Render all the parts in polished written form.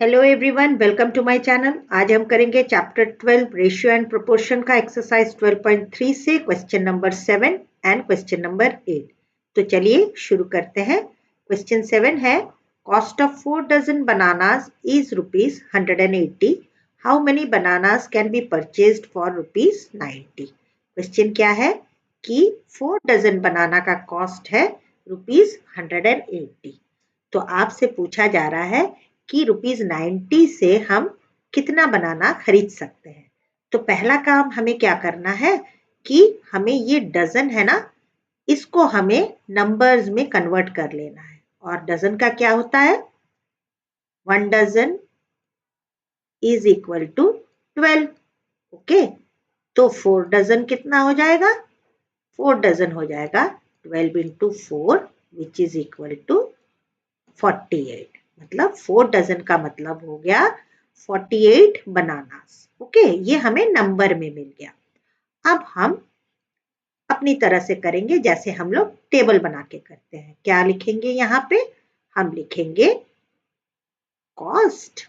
Hello everyone, welcome to my channel. आज हम करेंगे चैप्टर 12 रेशियो एंड प्रोपोर्शन का एक्सरसाइज 12.3 से question number 7 and question number 8। तो चलिए शुरू करते हैं। क्वेश्चन 7 है, cost of 4 dozen bananas is ₹180। How many bananas can be purchased for ₹90? Question क्या है कि 4 डजन बनाना का कॉस्ट है ₹180। तो आपसे पूछा जा रहा है कि ₹90 से हम कितना बनाना खरीद सकते हैं। तो पहला काम हमें क्या करना है कि हमें ये डजन है ना, इसको हमें नंबर्स में कन्वर्ट कर लेना है। और डजन का क्या होता है? 1 dozen is equal to 12। Okay, तो 4 डजन कितना हो जाएगा? 4 डजन हो जाएगा 12 into 4 which is equal to 48। मतलब 4 डजन का मतलब हो गया 48 बनानास। ओके, ये हमें नंबर में मिल गया। अब हम अपनी तरह से करेंगे, जैसे हम लोग टेबल बना के करते हैं। क्या लिखेंगे यहाँ पे? हम लिखेंगे कॉस्ट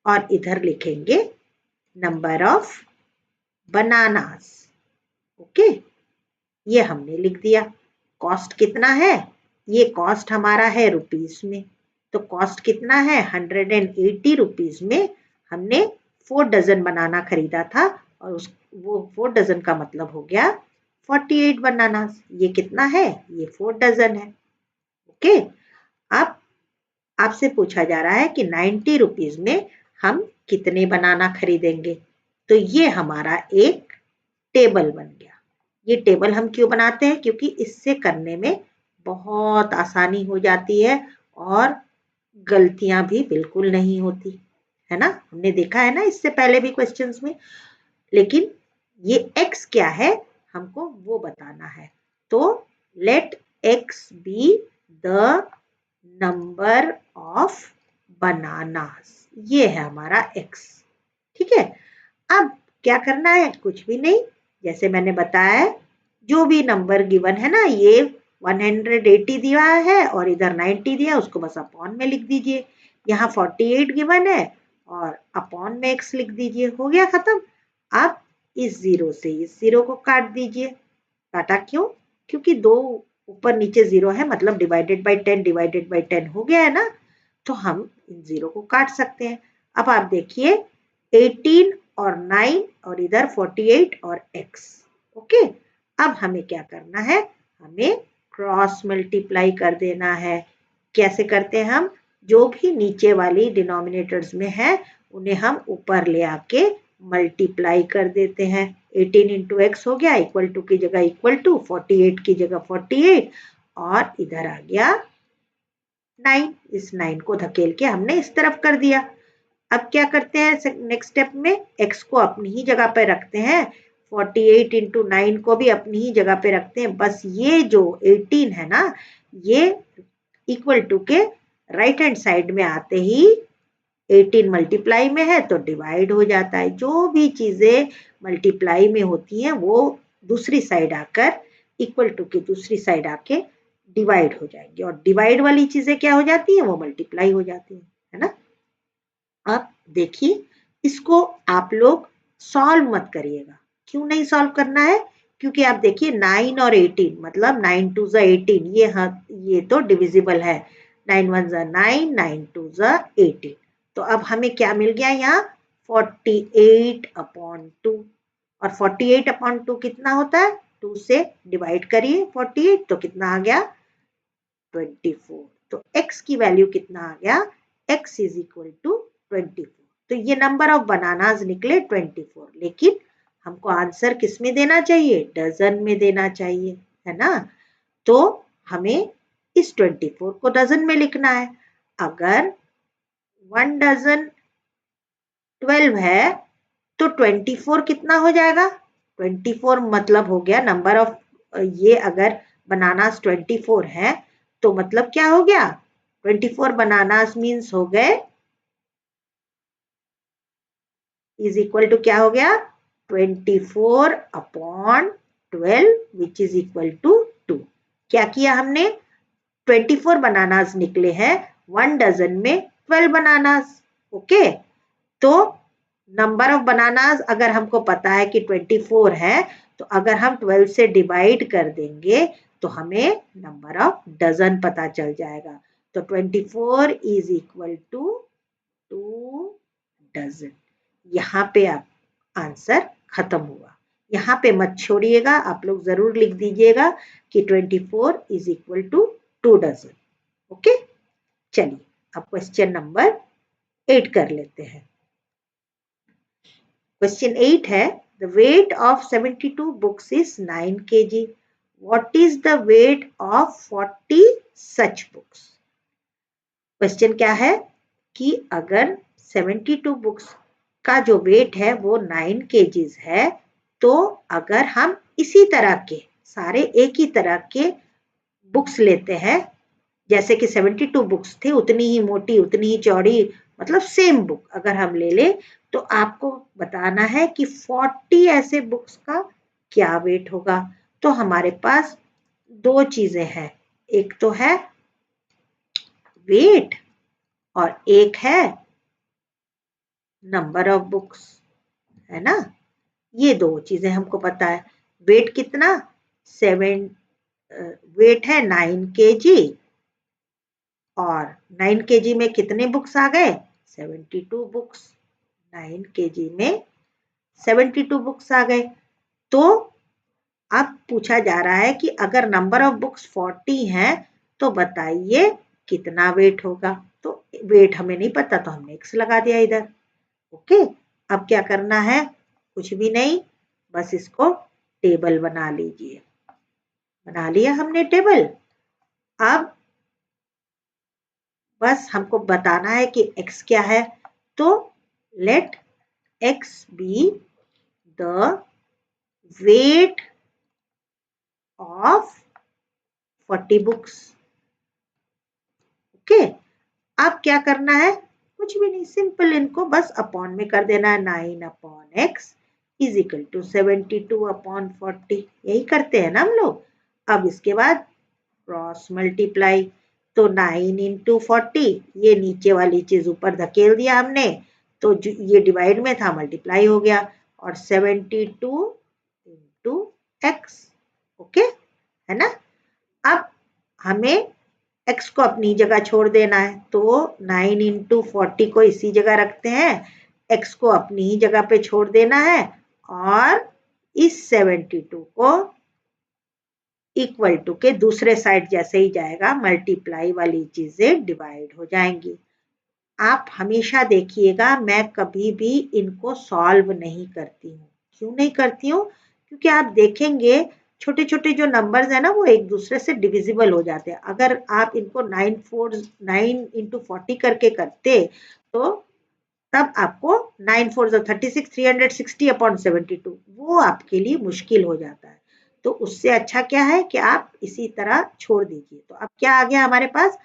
और इधर लिखेंगे नंबर ऑफ बनानास। ओके, ये हमने लिख दिया। कॉस्ट कितना है? ये कॉस्ट हमारा है रुपीस में। तो कॉस्ट कितना है? 180 रुपीज में हमने 4 डजन बनाना खरीदा था और वो 4 डजन का मतलब हो गया 48 बनाना। ये कितना है? ये 4 डजन है। ओके, अब आपसे पूछा जा रहा है कि 90 रुपीज में हम कितने बनाना खरीदेंगे। तो ये हमारा एक टेबल बन गया। ये टेबल हम क्यों बनाते हैं? क्योंकि इससे करने में बहुत आसानी हो जाती है और गलतियां भी बिल्कुल नहीं होती है ना। हमने देखा है ना इससे पहले भी क्वेश्चंस में। लेकिन ये x क्या है हमको वो बताना है। तो let x be the number of bananas. ये है हमारा x। ठीक है, अब क्या करना है? कुछ भी नहीं, जैसे मैंने बताया जो भी नंबर गिवन है ना, ये 180 दिया है और इधर 90 दिया, उसको बस अपॉन में लिख दीजिए। यहाँ 48 गिवन है और अपॉन में x लिख दीजिए। हो गया खत्म। अब इस जीरो से इस जीरो को काट दीजिए। काटा क्यों? क्योंकि दो ऊपर नीचे जीरो है, मतलब डिवाइडेड बाई 10 हो गया है ना। तो हम इन जीरो को काट सकते हैं। अब आप देखिए 18 और 9 और इधर 48 और x। ओके, अब हमें क्या करना है? हमें क्रॉस मल्टीप्लाई कर देना है। कैसे करते हैं हम? जो भी नीचे वाली डिनोमिनेटर्स में है उन्हें हम ऊपर ले आके मल्टीप्लाई कर देते हैं। 18 इंटू एक्स हो गया, इक्वल टू की जगह इक्वल टू, 48 की जगह 48 और इधर आ गया 9। इस 9 को धकेल के हमने इस तरफ कर दिया। अब क्या करते हैं नेक्स्ट स्टेप में? x को अपनी ही जगह पे रखते हैं, 48 इंटू 9 को भी अपनी ही जगह पे रखते हैं। बस ये जो 18 है ना, ये इक्वल टू के राइट हैंड साइड में आते ही 18 मल्टीप्लाई में है तो डिवाइड हो जाता है। जो भी चीजें मल्टीप्लाई में होती हैं वो दूसरी साइड आकर इक्वल टू की दूसरी साइड आके डिवाइड हो जाएंगी, और डिवाइड वाली चीजें क्या हो जाती है? वो मल्टीप्लाई हो जाती है ना। अब देखिए, इसको आप लोग सॉल्व मत करिएगा। क्यों नहीं सॉल्व करना है? क्योंकि आप देखिए 9 और 18, मतलब 9 टू ज़ा 18, ये हाँ, ये तो डिविजिबल है। 9 1 ज़ा 9, 9 2 ज़ा 18। तो अब हमें क्या मिल गया यहाँ? 48/2। और 48/2 कितना होता है? 2 से डिवाइड करिए 48 तो कितना आ गया? 24। तो x की वैल्यू कितना आ गया? x is equal to 24। तो ये नंबर ऑफ बनानास निकले 24। लेकिन हमको आंसर किस में देना चाहिए? डजन में देना चाहिए, है ना। तो हमें इस 24 को डजन में लिखना है। अगर 1 डजन 12 है तो 24 कितना हो जाएगा? 24 मतलब हो गया नंबर ऑफ, ये अगर बनानास 24 है तो मतलब क्या हो गया? 24 बनानास मीन्स हो गए इज इक्वल टू क्या हो गया? 24/12 विच इज इक्वल टू 2। क्या किया हमने? 24 बनानास निकले हैं 1 डजन में 12 बनानास। ओके, तो नंबर ऑफ बनानास अगर हमको पता है कि 24 है, तो अगर हम 12 से डिवाइड कर देंगे तो हमें नंबर ऑफ डजन पता चल जाएगा। तो 24 इज इक्वल टू 2 डजन। यहाँ पे आप आंसर खत्म हुआ। यहाँ पे मत छोड़िएगा, आप लोग जरूर लिख दीजिएगा कि 24 is equal to 2 dozen. Okay, चलिए अब क्वेश्चन नंबर 8 कर लेते हैं। क्वेश्चन 8 है, the weight of 72 books is 9 kg. What is the weight of 40 such books? Question क्या है कि अगर 72 बुक्स का जो वेट है वो 9 kgs है, तो अगर हम इसी तरह के सारे एक ही तरह के बुक्स लेते हैं, जैसे कि 72 बुक्स थी, उतनी ही मोटी उतनी ही चौड़ी, मतलब सेम बुक अगर हम ले ले, तो आपको बताना है कि 40 ऐसे बुक्स का क्या वेट होगा। तो हमारे पास दो चीजें हैं, एक तो है वेट और एक है नंबर ऑफ बुक्स, है ना। ये दो चीजें हमको पता है। वेट कितना, 7 वेट है 9 kg, और 9 kg में कितने बुक्स आ गए, 72 बुक्स। 9 kg में 72 बुक्स आ गए। तो अब पूछा जा रहा है कि अगर नंबर ऑफ बुक्स 40 हैं तो बताइए कितना वेट होगा। तो वेट हमें नहीं पता तो हमने x लगा दिया इधर। ओके, अब क्या करना है, कुछ भी नहीं, बस इसको टेबल बना लीजिए। बना लिया हमने टेबल। अब बस हमको बताना है कि x क्या है। तो let x be the weight of 40 books. Okay, अब क्या करना है, कुछ भी नहीं, सिंपल इनको बस अपॉन में कर देना है। 9 upon x is equal to 72 upon 40, यही करते हैं ना हम लोग। अब इसके बाद क्रॉस मल्टीप्लाई, तो 9 इंटू 40, ये नीचे वाली चीज ऊपर धकेल दिया हमने, तो ये डिवाइड में था, मल्टीप्लाई हो गया, और 72 इंटू एक्स। ओके, है ना। अब हमें x को अपनी जगह छोड़ देना है, तो 9 इंटू 40 को इसी जगह रखते हैं, x को अपनी ही जगह पे छोड़ देना है, और इस 72 को इक्वल टू के दूसरे साइड जैसे ही जाएगा, मल्टीप्लाई वाली चीजें डिवाइड हो जाएंगी। आप हमेशा देखिएगा, मैं कभी भी इनको सॉल्व नहीं करती हूँ। क्यों नहीं करती हूँ, क्योंकि आप देखेंगे छोटे छोटे जो नंबर्स है ना, वो एक दूसरे से डिविजिबल हो जाते हैं। अगर आप इनको 9 इंटू 40 करके करते, तो तब आपको 9 4 36 360 अपॉन 72, वो आपके लिए मुश्किल हो जाता है। तो उससे अच्छा क्या है कि आप इसी तरह छोड़ दीजिए। तो अब क्या आ गया हमारे पास,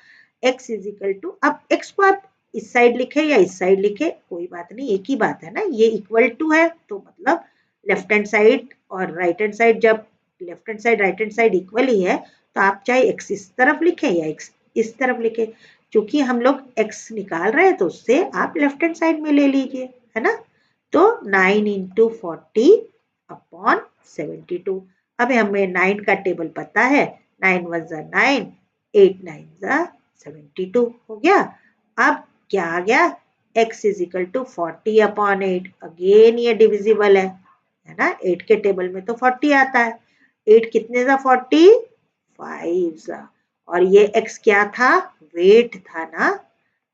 x इज इक्वल टू, अब x को आप इस साइड लिखे या इस साइड लिखे, कोई बात नहीं, एक ही बात है ना। ये इक्वल टू है तो मतलब लेफ्ट हैंड साइड और राइट हैंड साइड, जब left hand side right hand side equal ही है, तो आप चाहे x इस तरफ लिखे या x इस तरफ लिखे। क्योंकि हम लोग x निकाल रहे हैं तो उससे आप लेफ्ट हैंड साइड में ले लीजिए, है ना। तो 9 इंटू 40 अपॉन 72। अब हमें 9 का टेबल पता है, 9 1 जा 9, 8 9 जा 72 हो गया। अब क्या आ गया, x is equal to 40 upon 8, again ये डिविजिबल है ना। 8 के टेबल में तो 40 आता है, 8 कितने जा 40, 5 जा, और ये x क्या था, वेट था ना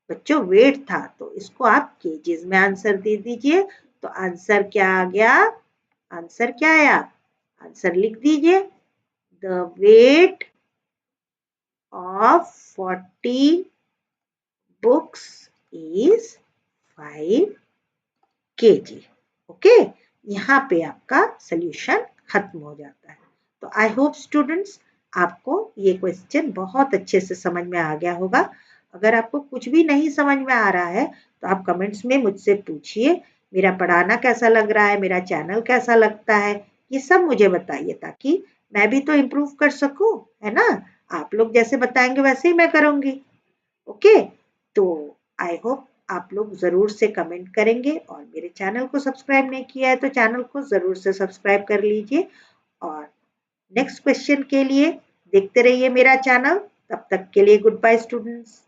बच्चों, वेट था। तो इसको आप केजीज में आंसर दे दीजिए। तो आंसर क्या आ गया, आंसर क्या आया, आंसर लिख दीजिए, the weight of 40 books is 5 kg। Okay, यहाँ पे आपका सोल्यूशन खत्म हो जाता है। तो आई होप स्टूडेंट्स आपको ये क्वेश्चन बहुत अच्छे से समझ में आ गया होगा। अगर आपको कुछ भी नहीं समझ में आ रहा है तो आप कमेंट्स में मुझसे पूछिए। मेरा पढ़ाना कैसा लग रहा है, मेरा चैनल कैसा लगता है, ये सब मुझे बताइए, ताकि मैं भी तो इम्प्रूव कर सकूं, है ना। आप लोग जैसे बताएंगे वैसे ही मैं करूंगी। ओके, तो आई होप आप लोग ज़रूर से कमेंट करेंगे और मेरे चैनल को सब्सक्राइब नहीं किया है तो चैनल को ज़रूर से सब्सक्राइब कर लीजिए और नेक्स्ट क्वेश्चन के लिए देखते रहिए मेरा चैनल। तब तक के लिए गुड बाय स्टूडेंट्स।